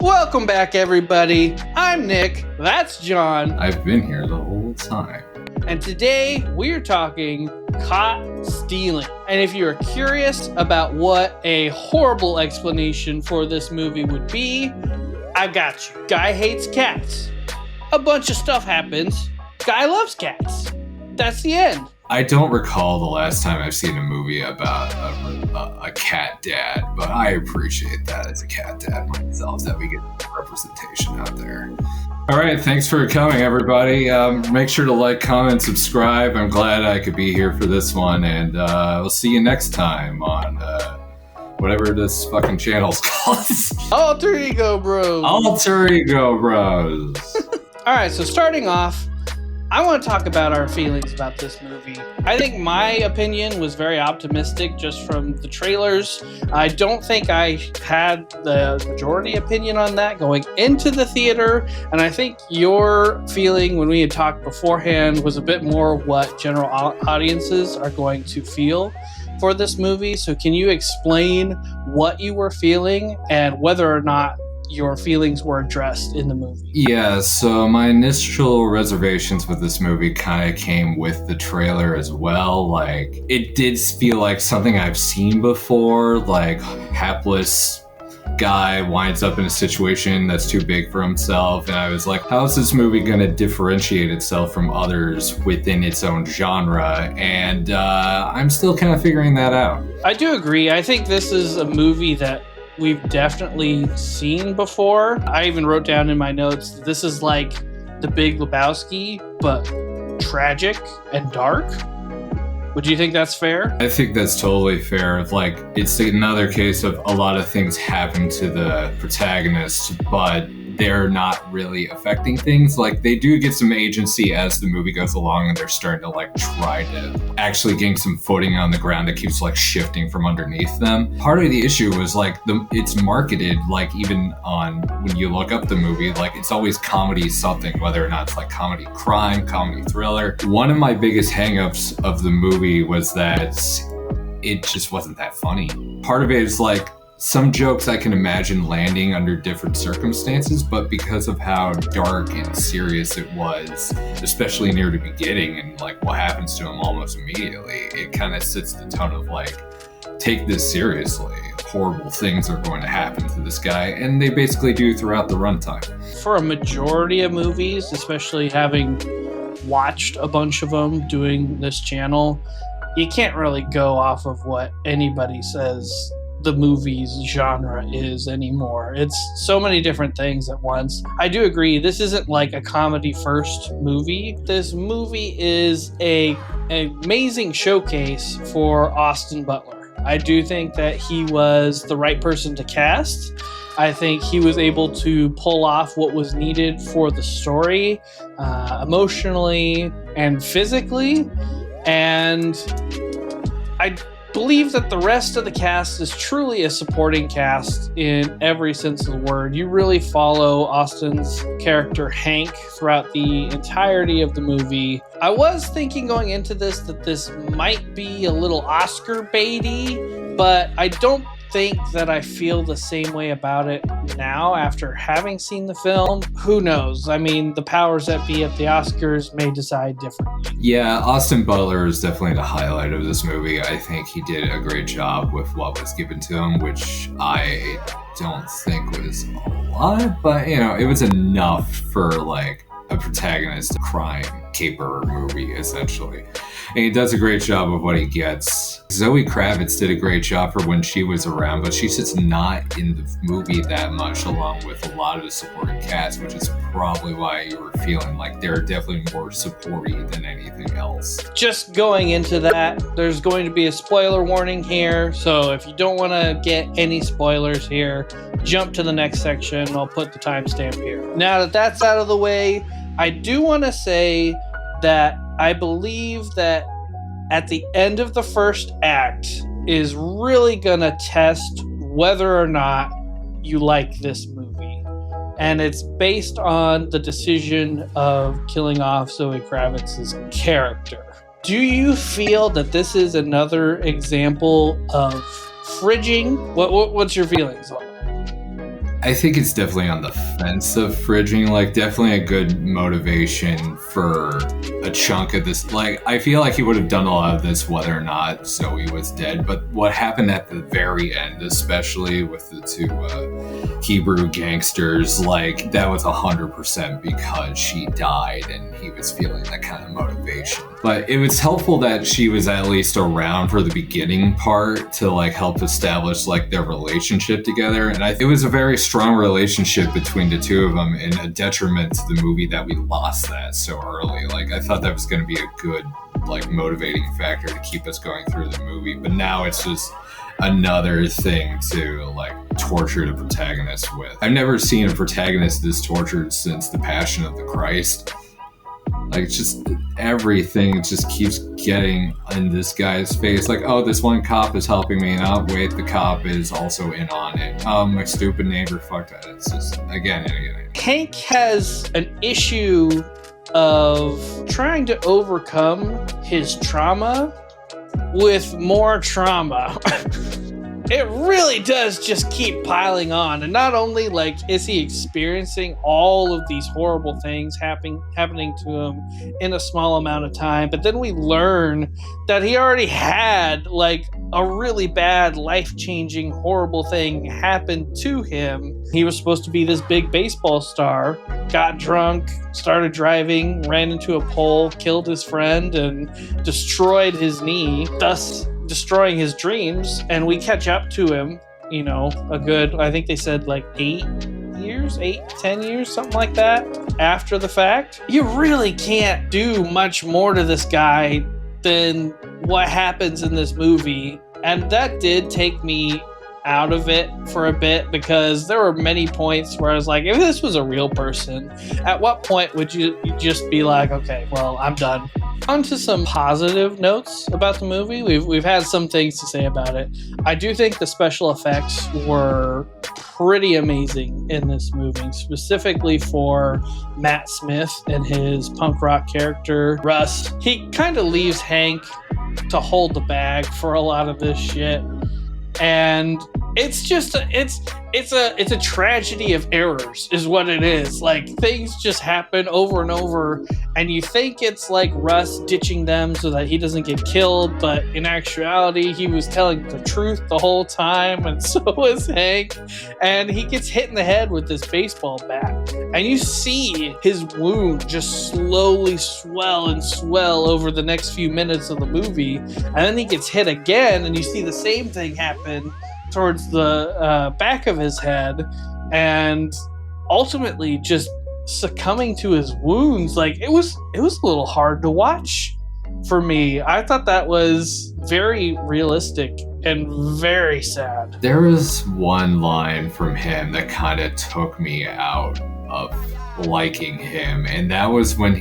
Welcome back, everybody. I'm Nick. That's John. I've been here the whole time. And today we're talking caught stealing. And if you're curious about what a horrible explanation for this movie would be, I got you. Guy hates cats. A bunch of stuff happens. Guy loves cats. That's the end. I don't recall the last time I've seen a movie about a cat dad, but I appreciate that as a cat dad myself, that we get representation out there. All right, thanks for coming, everybody. Make sure to like, comment, subscribe. I'm glad I could be here for this one, and we'll see you next time on whatever this fucking channel's called. Alter Ego Bros. Alter Ego Bros. All right, so starting off, I want to talk about our feelings about this movie. I think my opinion was very optimistic just from the trailers. I don't think I had the majority opinion on that going into the theater. And I think your feeling when we had talked beforehand was a bit more what general audiences are going to feel for this movie. So can you explain what you were feeling and whether or not your feelings were addressed in the movie? Yeah, so my initial reservations with this movie kind of came with the trailer as well. Like, it did feel like something I've seen before, like hapless guy winds up in a situation that's too big for himself, and I was like, how is this movie going to differentiate itself from others within its own genre? And I'm still kind of figuring that out. I do agree. I think this is a movie that we've definitely seen before. I even wrote down in my notes that this is like The Big Lebowski, but tragic and dark. Would you think that's fair? I think that's totally fair. Like, it's another case of a lot of things happen to the protagonist, but they're not really affecting things. Like, they do get some agency as the movie goes along, and they're starting to like try to actually gain some footing on the ground that keeps like shifting from underneath them. Part of the issue was like it's marketed like, even on when you look up the movie, like it's always comedy something, whether or not it's like comedy crime, comedy thriller. One of my biggest hangups of the movie was that it just wasn't that funny. Part of it is like, some jokes I can imagine landing under different circumstances, but because of how dark and serious it was, especially near the beginning and like what happens to him almost immediately, it kind of sets the tone of like, take this seriously. Horrible things are going to happen to this guy, and they basically do throughout the runtime. For a majority of movies, especially having watched a bunch of them doing this channel, you can't really go off of what anybody says the movie's genre is anymore. It's so many different things at once. I do agree, this isn't like a comedy first movie. This movie is an amazing showcase for Austin Butler. I do think that he was the right person to cast. I think he was able to pull off what was needed for the story, emotionally and physically. And I believe that the rest of the cast is truly a supporting cast in every sense of the word. You really follow Austin's character Hank throughout the entirety of the movie. I was thinking going into this that this might be a little Oscar baity, but I don't think that I feel the same way about it now after having seen the film. Who knows? I mean, the powers that be at the Oscars may decide differently. Yeah, Austin Butler is definitely the highlight of this movie. I think he did a great job with what was given to him, which I don't think was a lot, but you know, it was enough for like a protagonist crime caper movie, essentially. And he does a great job of what he gets. Zoe Kravitz did a great job for when she was around, but she's just not in the movie that much, along with a lot of the supporting cast, which is probably why you were feeling like they're definitely more supporty than anything else. Just going into that, there's going to be a spoiler warning here, so if you don't want to get any spoilers here, jump to the next section. I'll put the timestamp here. Now that that's out of the way, I do want to say that I believe that at the end of the first act is really going to test whether or not you like this movie. And it's based on the decision of killing off Zoe Kravitz's character. Do you feel that this is another example of fridging? What's your feelings on that? I think it's definitely on the fence of fridging. Like, definitely a good motivation for a chunk of this. Like, I feel like he would have done a lot of this whether or not Zoe was dead. But what happened at the very end, especially with the two Hebrew gangsters, like, that was 100% because she died and he was feeling that kind of motivation. But it was helpful that she was at least around for the beginning part to, like, help establish, like, their relationship together. And it was a very strong relationship between the two of them, and a detriment to the movie that we lost that so early. Like, I thought that was going to be a good, like, motivating factor to keep us going through the movie, but now it's just another thing to, like, torture the protagonist with. I've never seen a protagonist this tortured since The Passion of the Christ. Like, just everything just keeps getting in this guy's face. Like, oh, this one cop is helping me, and oh, wait, the cop is also in on it. Oh, my stupid neighbor fucked that. It's just, again and again. Hank has an issue of trying to overcome his trauma with more trauma. It really does just keep piling on. And not only, like, is he experiencing all of these horrible things happening to him in a small amount of time, but then we learn that he already had, like, a really bad, life-changing, horrible thing happen to him. He was supposed to be this big baseball star, got drunk, started driving, ran into a pole, killed his friend, and destroyed his knee, thus destroying his dreams. And we catch up to him, you know, a good, I think they said like 10 years, something like that, after the fact. You really can't do much more to this guy than what happens in this movie. And that did take me out of it for a bit, because there were many points where I was like, if this was a real person, at what point would you just be like, okay, well, I'm done? On to some positive notes about the movie. We've had some things to say about it. I do think the special effects were pretty amazing in this movie, specifically for Matt Smith and his punk rock character, Russ. He kind of leaves Hank to hold the bag for a lot of this shit. And it's just it's a tragedy of errors is what it is. Like, things just happen over and over, and you think it's like Russ ditching them so that he doesn't get killed, but in actuality he was telling the truth the whole time, and so was Hank. And he gets hit in the head with this baseball bat, and you see his wound just slowly swell over the next few minutes of the movie, and then he gets hit again, and you see the same thing happen towards the back of his head, and ultimately just succumbing to his wounds. Like, it was a little hard to watch for me. I thought that was very realistic and very sad. There was one line from him that kind of took me out of liking him, and that was when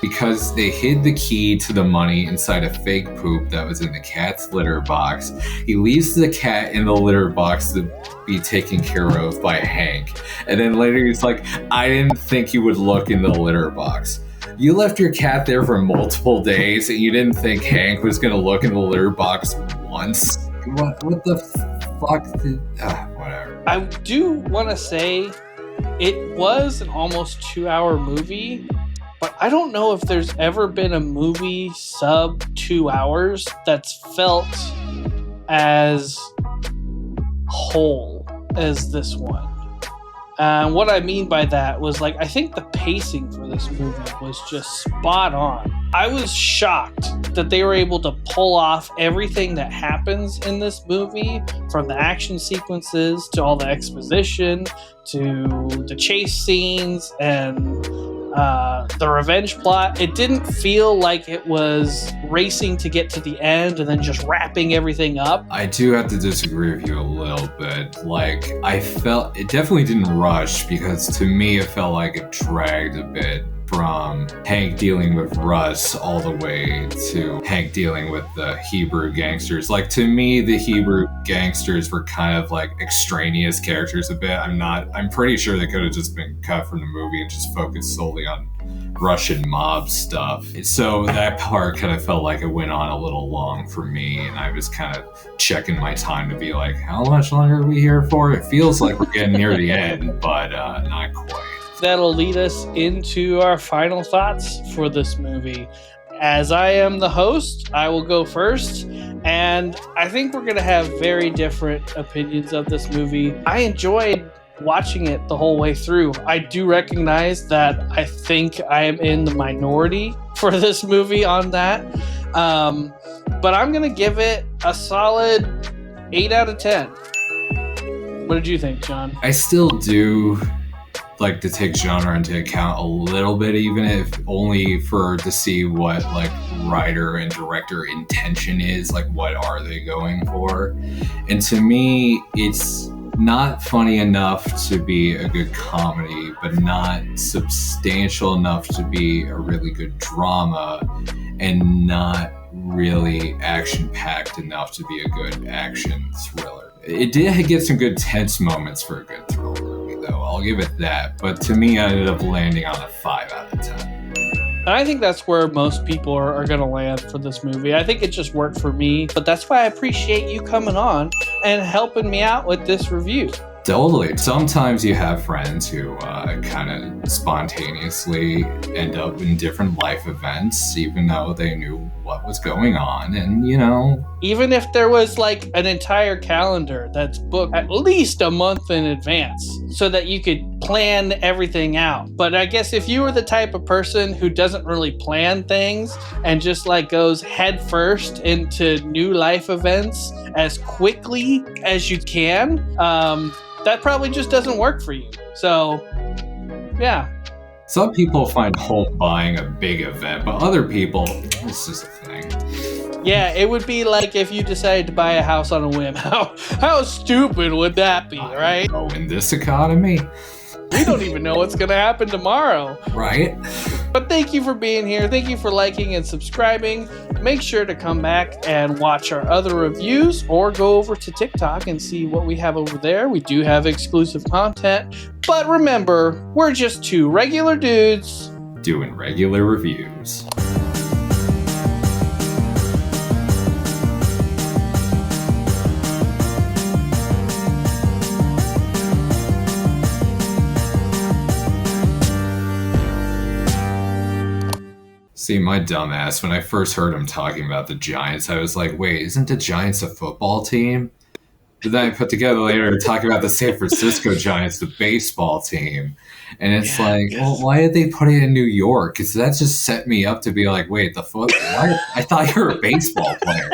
because they hid the key to the money inside a fake poop that was in the cat's litter box. He leaves the cat in the litter box to be taken care of by Hank, and then later he's like, I didn't think you would look in the litter box. You left your cat there for multiple days, and you didn't think Hank was gonna look in the litter box once? What the fuck whatever. I do want to say it was an almost 2-hour movie, but I don't know if there's ever been a movie sub 2 hours that's felt as whole as this one. What I mean by that was, like, I think the pacing for this movie was just spot on. I was shocked that they were able to pull off everything that happens in this movie, from the action sequences to all the exposition to the chase scenes and the revenge plot. It didn't feel like it was racing to get to the end and then just wrapping everything up. I do have to disagree with you a little bit. Like, I felt it definitely didn't rush, because to me it felt like it dragged a bit, from Hank dealing with Russ all the way to Hank dealing with the Hebrew gangsters. Like, to me, the Hebrew gangsters were kind of like extraneous characters a bit. I'm pretty sure they could have just been cut from the movie and just focused solely on Russian mob stuff. So that part kind of felt like it went on a little long for me, and I was kind of checking my time to be like, how much longer are we here for? It feels like we're getting near the end, but not quite. That'll lead us into our final thoughts for this movie. As I am the host, I will go first, and I think we're going to have very different opinions of this movie. I enjoyed watching it the whole way through. I do recognize that I think I am in the minority for this movie on that, but I'm going to give it a solid 8 out of 10. What did you think, John? I still do like to take genre into account a little bit, even if only to see what like writer and director intention is, like what are they going for. And to me, it's not funny enough to be a good comedy, but not substantial enough to be a really good drama, and not really action-packed enough to be a good action thriller. It did get some good tense moments for a good thriller movie, though. I'll give it that. But to me, I ended up landing on a 5 out of 10. And I think that's where most people are going to land for this movie. I think it just worked for me, but that's why I appreciate you coming on and helping me out with this review. Totally. Sometimes you have friends who kind of spontaneously end up in different life events, even though they knew what was going on. And, you know, even if there was like an entire calendar that's booked at least a month in advance so that you could plan everything out. But I guess if you were the type of person who doesn't really plan things and just like goes head first into new life events as quickly as you can, that probably just doesn't work for you. So, yeah. Some people find home buying a big event, but other people, this is a thing. Yeah, it would be like if you decided to buy a house on a whim. How stupid would that be, right? Oh, in this economy? We don't even know what's going to happen tomorrow. Right? But thank you for being here. Thank you for liking and subscribing. Make sure to come back and watch our other reviews, or go over to TikTok and see what we have over there. We do have exclusive content. But remember, we're just two regular dudes doing regular reviews. See, my dumbass, when I first heard him talking about the Giants, I was like, wait, isn't the Giants a football team? But then I put together later talking about the San Francisco Giants, the baseball team. And it's well, why did they put it in New York? Because that just set me up to be like, wait, what? I thought you were a baseball player.